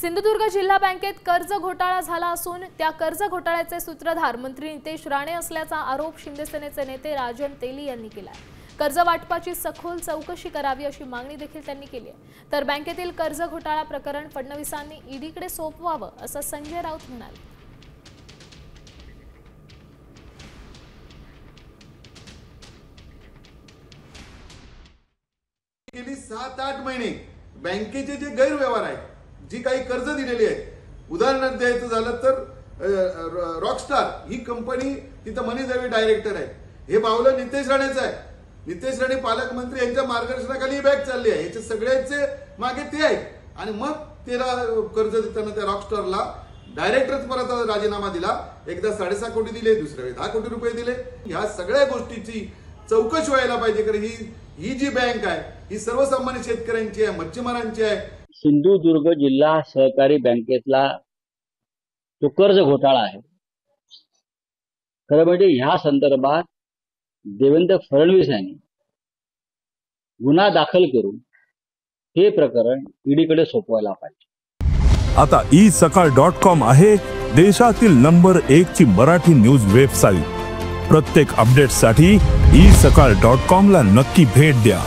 सिंधुदुर्ग जिल्हा बँकेत कर्ज घोटाळा झाला असून त्या कर्ज घोटाळ्याचे सूत्रधार मंत्री नितेश राणे असल्याचा आरोप शिंदे सेनेचे नेते राजन तेली यांनी केलाय। कर्ज वाटपाची सखोल चौकशी करावी अशी मागणी देखील त्यांनी केली आहे। तर बँकेतील कर्ज घोटाळा प्रकरण फडणवीसांनी ईडीकडे सोपवावं असं संजय राऊत म्हणाले। गेली 7-8 महिने बँकेचे जे गैरव्यवहार आहेत, जी काही कर्ज दिलेली आहेत, उदाहरणार्थ द्यायचं झालं तर रॉकस्टार ही कंपनी, तिथं मनी दवे डायरेक्टर आहे, हे बावलं नितेश राणेचं आहे। नितेश राणे पालकमंत्री यांच्या मार्गदर्शनाखाली ही बँक चालली आहे, याचे सगळ्याचे मागे ते आहेत। आणि मग त्याला कर्ज देताना त्या रॉकस्टारला डायरेक्टरच परत राजीनामा दिला। एकदा 7.5 कोटी दिले, दुसऱ्या वेळी 10 कोटी रुपये दिले। ह्या सगळ्या गोष्टीची चौकशी व्हायला पाहिजे, कारण ही जी बँक आहे ही सर्वसामान्य शेतकऱ्यांची आहे, मच्छीमारांची आहे। सिंधुदुर्ग जिल्हा सहकारी बँकेतला जो कर्ज घोटाळा आहे, खरं म्हणजे ह्या संदर्भात देवेंद्र फडणवीस यांनी गुन्हा दाखल करून हे प्रकरण ईडीकडे सोपवायला पाहिजे। आता isakal.com आहे देशातील नंबर 1 ची मराठी न्यूज वेबसाईट। प्रत्येक अपडेटसाठी isakal.com ला नक्की भेट द्या।